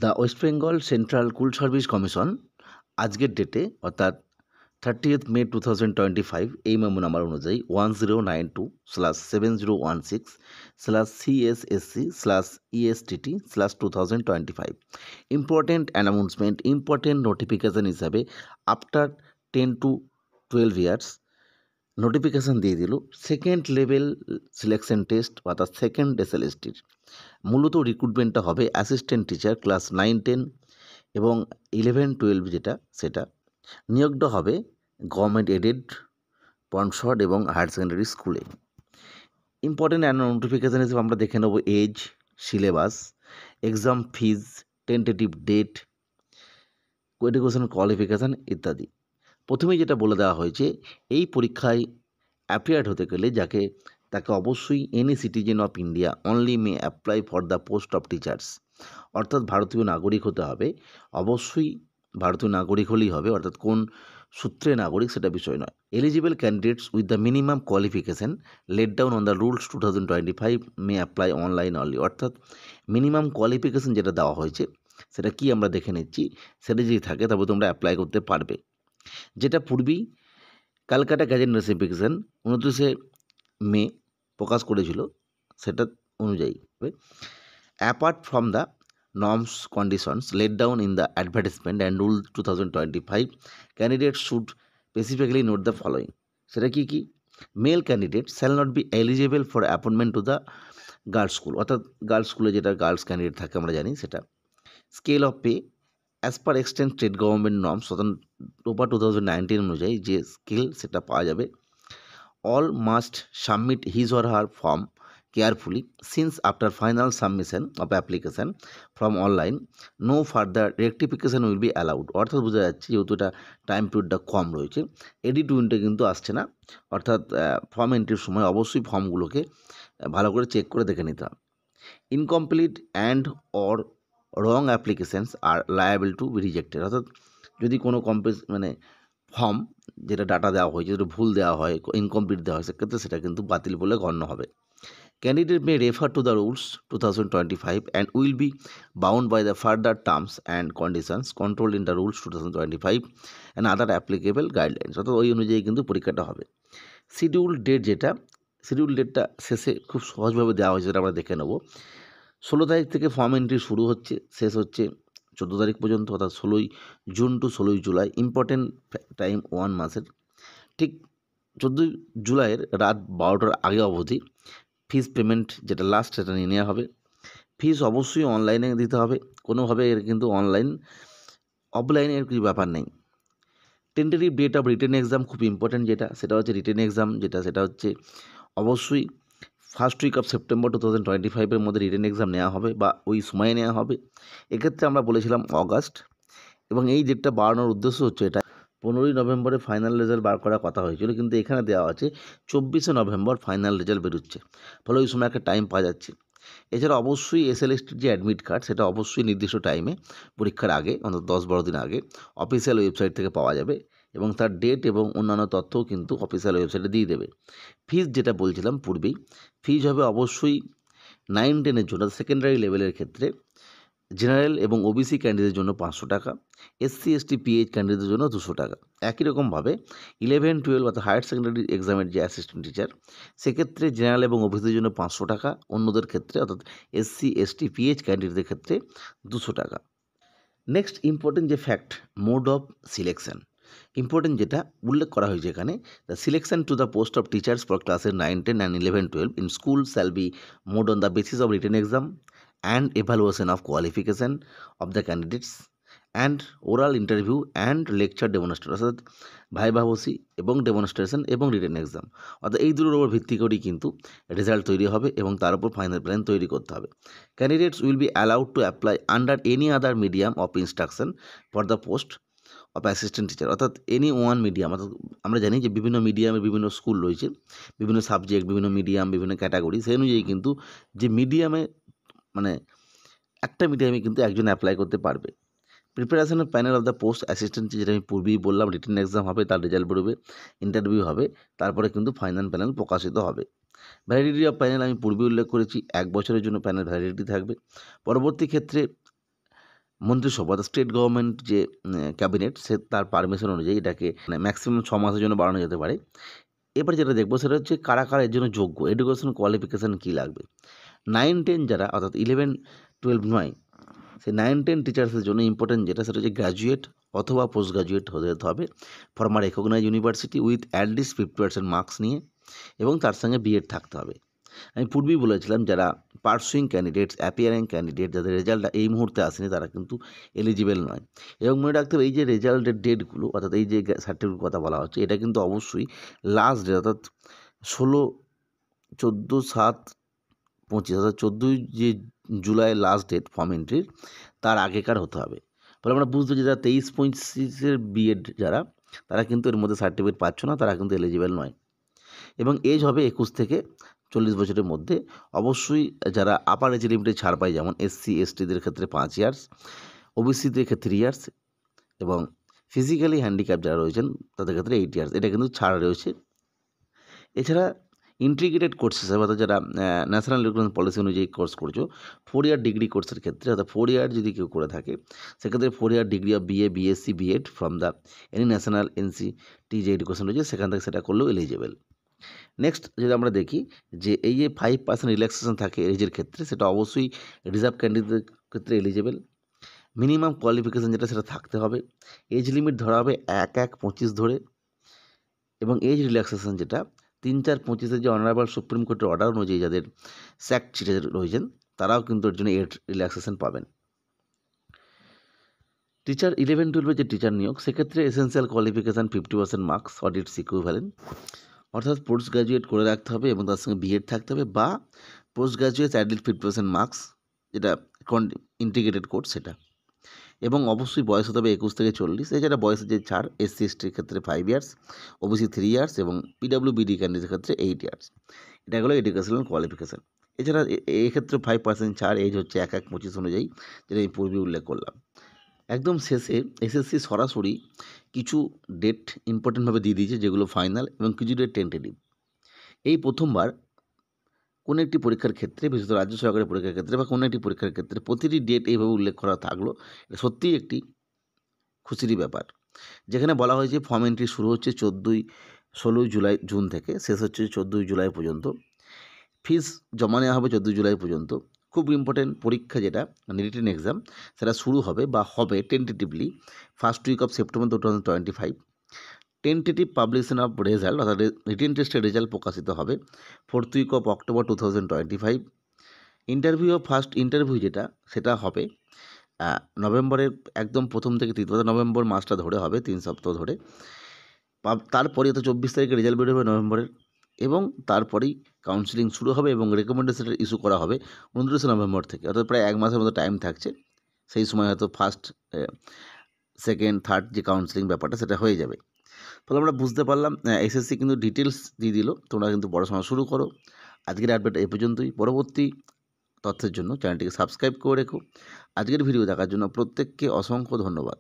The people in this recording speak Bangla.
The West Bengal central school service commission আজকের ডেটে অর্থাৎ 30th May 2025 এই মেমো নাম্বার অনুযায়ী 1092/7016/CSSC/ESTT/2025 important announcement important notification হিসাবে আফটার 10 to 12 ইয়ার্স নোটিফিকেশান দিয়ে দিল সেকেন্ড লেভেল সিলেকশন টেস্ট অর্থাৎ সেকেন্ড এসএলএসটির। মূলত রিক্রুটমেন্টটা হবে অ্যাসিস্ট্যান্ট টিচার ক্লাস 9-10 এবং 11-12 যেটা সেটা। নিয়োগটা হবে গভর্নমেন্ট এডেড পনসড এবং হায়ার সেকেন্ডারি স্কুলে। ইম্পর্টেন্ট নোটিফিকেশান হিসেবে আমরা দেখে নেব age, syllabus, exam fees, tentative date, education qualification ইত্যাদি। প্রথমেই যেটা বলে দেওয়া হয়েছে, এই পরীক্ষায় অ্যাপিয়ার্ড হতে গেলে তাকে অবশ্যই any citizen of India only may apply for the post of teachers, অর্থাৎ ভারতীয় নাগরিক হতে হবে। অবশ্যই ভারতীয় নাগরিক হলেই হবে, অর্থাৎ কোন সূত্রে নাগরিক সেটা বিষয় নয়। Eligible candidates with the minimum qualification laid down on the rules 2025 may apply online only, অর্থাৎ মিনিমাম কোয়ালিফিকেশান যেটা দেওয়া হয়েছে সেটা কি আমরা দেখে নিচ্ছি। সেটা যদি থাকে তবে তোমরা অ্যাপ্লাই করতে পারবে। যেটা পূর্বেই ক্যালকাটা গ্যাজেট নোটিফিকেশন 29 মে প্রকাশ করেছিল, সেটা অনুযায়ী apart from the norms conditions laid down in the advertisement and rule 2025 candidate should specifically note the following. সেটা কি কি? Male candidate shall not be eligible for appointment to the girls school, অর্থাৎ গার্লস স্কুলে যেটা গার্লস ক্যান্ডিডেট থাকে আমরা জানি সেটা। Scale of pay as per extent state government norms টোপা 2019 অনুযায়ী যে স্কেল সেটা পাওয়া যাবে। All must submit his or her form carefully since after final submission of application from online no further rectification will be allowed. অর্থাৎ বোঝা যাচ্ছে যেহেতু এটা টাইম পিরিয়ডটা কম রয়েছে, এডিট উইন্ডো কিন্তু আসছে না, অর্থাৎ ফর্ম এন্ট্রির সময় অবশ্যই ফর্মগুলোকে ভালো করে চেক করে দেখে নিতে হবে। Incomplete and or wrong applications are liable to be rejected, অর্থাৎ যদি কোনো ফর্ম যেটা ডাটা দেওয়া হয়েছে যেটা ভুল দেওয়া হয়, ইনকমপ্লিট দেওয়া হয়, সেক্ষেত্রে সেটা কিন্তু বাতিল বলে গণ্য হবে। Candidate may refer to the rules 2025 and will be bound by the further terms and conditions control in the rules 2025 and other applicable guidelines, অর্থাৎ ওই অনুযায়ী কিন্তু পরীক্ষাটা হবে। শিডিউল ডেটটা শেষে খুব সহজভাবে দেওয়া হয়েছে, সেটা আমরা দেখে নেব। 16 তারিখ থেকে ফর্ম এন্ট্রি শুরু হচ্ছে, শেষ হচ্ছে 14 তারিখ পর্যন্ত, অর্থাৎ 16 June to 16 July. Important time 1 মাসের। ঠিক 14 জুলাইয়ের রাত 12টার আগে অবধি ফিস পেমেন্ট যেটা লাস্ট সেটা নিয়ে নেওয়া হবে। ফিস অবশ্যই অনলাইনে দিতে হবে, কোনোভাবে এর কিন্তু অফলাইনের কিছু ব্যাপার নেই। Tentative date of written exam খুব ইম্পর্টেন্ট, সেটা হচ্ছে রিটেন এক্সাম সেটা হচ্ছে অবশ্যই ফার্স্ট উইক অফ সেপ্টেম্বর 2025 মধ্যে রিটেন এক্সাম নেওয়া হবে বা ওই সময়ে নেওয়া হবে। এক্ষেত্রে আমরা বলেছিলাম অগাস্ট, এবং এই ডেটটা বাড়ানোর উদ্দেশ্য হচ্ছে এটা 15ই নভেম্বরে ফাইনাল রেজাল্ট বার করার কথা হয়েছিল, কিন্তু এখানে দেওয়া আছে 24শে নভেম্বর ফাইনাল রেজাল্ট বেরোচ্ছে, ফলে ওই সময় একটা টাইম পাওয়া যাচ্ছে। এছাড়া অবশ্যই এসএলএসটির যে অ্যাডমিট কার্ড সেটা অবশ্যই নির্দিষ্ট টাইমে পরীক্ষার আগে অন্তত 10-12 দিন আগে অফিসিয়াল ওয়েবসাইট থেকে পাওয়া যাবে, এবং তার ডেট এবং অন্যান্য তথ্যও কিন্তু অফিসিয়াল ওয়েবসাইটে দিয়ে দেবে। ফিজ যেটা বলছিলাম পূর্বেই, ফিজ হবে অবশ্যই 9-10-এর জন্য সেকেন্ডারি লেভেলের ক্ষেত্রে জেনারেল এবং ওবিসি ক্যান্ডিডেটের জন্য 500 টাকা, এসসি এসটি পিএইচ ক্যান্ডিডেটের জন্য 200 টাকা। একই রকমভাবে 11-12 অর্থাৎ হায়ার সেকেন্ডারি এক্সামের যে অ্যাসিস্ট্যান্ট টিচার সেক্ষেত্রে জেনারেল এবং ওবিসিদের জন্য 500 টাকা, অন্যদের ক্ষেত্রে অর্থাৎ এসসি এসটি পিএইচ ক্যান্ডিডেটদের ক্ষেত্রে 200 টাকা। নেক্সট ইম্পর্টেন্ট যে fact, mode of selection important যেটা উল্লেখ করা হয়েছে এখানে, the selection to the post of teachers for ক্লাসের 9-10 and 11-12 in school shall be mode on the basis of written exam and evaluation of qualification of the candidates and oral interview and lecture demonstration, অর্থাৎ ভাইভা বসি এবং ডেমনস্ট্রেশন এবং রিটেন এক্সাম, অর্থাৎ এই দুটোর উপর ভিত্তি করেই কিন্তু রেজাল্ট তৈরি হবে এবং তার উপর ফাইনাল প্ল্যান তৈরি করতে হবে। Candidates will be allowed to apply under any other medium of instruction for the post of assistant teacher, অর্থাৎ এনি ওয়ান মিডিয়াম, অর্থাৎ আমরা জানি যে বিভিন্ন মিডিয়ামে বিভিন্ন স্কুল রয়েছে, বিভিন্ন সাবজেক্ট, বিভিন্ন মিডিয়াম, বিভিন্ন ক্যাটাগরি, সেই অনুযায়ী কিন্তু যে মিডিয়ামে মানে একটা মিডিয়ামে কিন্তু একজন অ্যাপ্লাই করতে পারবে। Preparation of panel of the post assistant যেটা আমি পূর্বেই বললাম, রিটেন এক্সাম হবে, তার রেজাল্ট বেরোবে, ইন্টারভিউ হবে, তারপরে কিন্তু ফাইনাল প্যানেল প্রকাশিত হবে। ভ্যালিডিটি অফ প্যানেল আমি পূর্বে উল্লেখ করেছি, 1 বছরের জন্য প্যানেল ভ্যালিডিটি থাকবে। পরবর্তী ক্ষেত্রে মন্ত্রিসভা অর্থাৎ স্টেট গভর্নমেন্ট যে ক্যাবিনেট সে তার পারমিশন অনুযায়ী এটাকে ম্যাক্সিমাম 6 মাসের জন্য বাড়ানো যেতে পারে। এবার যেটা দেখবো সেটা হচ্ছে কারা কারা এর জন্য যোগ্য, এডুকেশন কোয়ালিফিকেশান কী লাগবে। 9-10 যারা অর্থাৎ 11-12 নয়, সেই 9-10 টিচার্সের জন্য ইম্পর্টেন্ট যেটা সেটা হচ্ছে গ্র্যাজুয়েট অথবা পোস্ট গ্র্যাজুয়েট হতে হবে from a recognised university with at least 50% marks নিয়ে, এবং তার সঙ্গে বিএড থাকতে হবে। আমি পূর্বেই বলেছিলাম যারা পার্সুইং ক্যান্ডিডেটস, অ্যাপিয়ারিং ক্যান্ডিডেট, যাদের রেজাল্ট এই মুহূর্তে আসেনি তারা কিন্তু এলিজিবল নয়। এবং মনে রাখতে হবে এই যে রেজাল্টের ডেটগুলো অর্থাৎ এই যে সার্টিফিকেট কথা বলা হচ্ছে এটা কিন্তু অবশ্যই লাস্ট ডেট অর্থাৎ 16/14/7/25 অর্থাৎ 14ই যে জুলাই লাস্ট ডেট ফর্ম এন্ট্রির, তার আগেকার হতে হবে। ফলে আমরা বুঝতে যে যারা 23-25-এর বিএড যারা, তারা কিন্তু এর মধ্যে সার্টিফিকেট পাচ্ছ না, তারা কিন্তু এলিজিবল নয়। এবং এজ হবে 21 থেকে 40 বছরের মধ্যে। অবশ্যই যারা আপার এজ লিমিটে ছাড় পায়, যেমন এসসি এসটিদের ক্ষেত্রে 5 ইয়ার্স, ওবিসিদের ক্ষেত্রে 3 ইয়ার্স, এবং ফিজিক্যালি হ্যান্ডিক্যাপ যারা রয়েছেন তাদের ক্ষেত্রে 8 ইয়ার্স, এটা কিন্তু ছাড় রয়েছে। এছাড়া ইন্টিগ্রেটেড কোর্স হিসাবে অর্থাৎ যারা ন্যাশনাল এডুকেশন পলিসি অনুযায়ী কোর্স করছো, 4 ইয়ার ডিগ্রি কোর্সের ক্ষেত্রে অর্থাৎ 4 ইয়ার যদি কেউ করে থাকে সেক্ষেত্রে 4 year degree of BA, BSc, BEd from the any national NCT যে এডুকেশন রয়েছে সেখান থেকে সেটা করলেও এলিজিবল। নেক্সট যদি আমরা দেখি যে এই যে 5% রিল্যাক্সেশন থাকে এজের ক্ষেত্রে, সেটা অবশ্যই রিজার্ভ ক্যান্ডিডেটদের ক্ষেত্রে এলিজিবল। মিনিমাম কোয়ালিফিকেশান যেটা সেটা থাকতে হবে। এজ লিমিট ধরা হবে 1/1/25 ধরে, এবং এজ রিল্যাক্সেশন যেটা 3/4/25 যে অনারেবল সুপ্রিম কোর্টের অর্ডার অনুযায়ী যাদের স্যাক চিটে রয়েছেন তারাও কিন্তু এর জন্য এজ রিল্যাক্সেশন পাবেন। টিচার 11-12 যে টিচার নিয়োগ, সেক্ষেত্রে essential qualification 50% marks or its equivalent, অর্থাৎ পোস্ট গ্র্যাজুয়েট করে রাখতে হবে এবং তার সঙ্গে বিএড থাকতে হবে, বা পোস্ট গ্র্যাজুয়েট অ্যাটলিস্ট 50% মার্কস, যেটা ইন্টিগ্রেটেড কোর্স সেটা, এবং অবশ্যই বয়স হতে হবে 21 থেকে 40। এছাড়া বয়সের যে ছাড়, এসসি এসটির ক্ষেত্রে 5 ইয়ার্স, ওবিসি 3 ইয়ার্স, এবং পিডাব্লিউবিডি ক্যান্ডিডেটের ক্ষেত্রে 8 ইয়ার্স। এটা হলো এডুকেশনাল কোয়ালিফিকেশান। এছাড়া এক্ষেত্রে 5% ছাড়, এজ হচ্ছে 1/1/25 অনুযায়ী, যেটা আমি পূর্বে উল্লেখ করলাম। একদম শেষে এসএসসি সরাসরি কিছু ডেট ইম্পর্টেন্টভাবে দিয়ে দিয়েছে, যেগুলো ফাইনাল, এবং কিছু ডেট টেন্টেটিভ। এই প্রথমবার কোনো একটি পরীক্ষার ক্ষেত্রে, বিশেষত রাজ্য সরকারের পরীক্ষার ক্ষেত্রে বা কোনো একটি পরীক্ষার ক্ষেত্রে প্রতিটি ডেট এইভাবে উল্লেখ করা থাকলো, এটা সত্যিই একটি খুশিরই ব্যাপার। যেখানে বলা হয়েছে ফর্ম এন্ট্রি শুরু হচ্ছে 16 জুন থেকে, শেষ হচ্ছে 14 জুলাই পর্যন্ত। ফিস জমা নেওয়া হবে 14 জুলাই পর্যন্ত। খুব ইম্পর্টেন্ট পরীক্ষা যেটা মানে রিটেন এক্সাম, সেটা শুরু হবে বা হবে tentatively first week of September 2025। Tentative publication of result অর্থাৎ রিটেন টেস্টের রেজাল্ট প্রকাশিত হবে 4th week of October 2025। First interview যেটা সেটা হবে নভেম্বরের একদম প্রথম থেকে 3 নভেম্বর মাসটা ধরে হবে, 3 সপ্তাহ ধরে। তারপরে তো 24 তারিখে রেজাল্ট বেরোবে নভেম্বরের, এবং তারপরেই কাউন্সিলিং শুরু হবে এবং রেকমেন্ডেশন ইস্যু করা হবে 29 নভেম্বর থেকে, অর্থাৎ প্রায় 1 মাসের মতো টাইম থাকছে। সেই সময় হয়তো ফার্স্ট, সেকেন্ড, থার্ড যে কাউন্সিলিং ব্যাপারটা সেটা হয়ে যাবে। ফলে আমরা বুঝতে পারলাম এসএসসি কিন্তু ডিটেলস দিয়ে দিল, তোমরা কিন্তু পড়াশোনা শুরু করো। আজকের আপডেট এই পর্যন্তই। পরবর্তী তথ্যের জন্য চ্যানেলটিকে সাবস্ক্রাইব করে রেখো। আজকের ভিডিও দেখার জন্য প্রত্যেককে অসংখ্য ধন্যবাদ।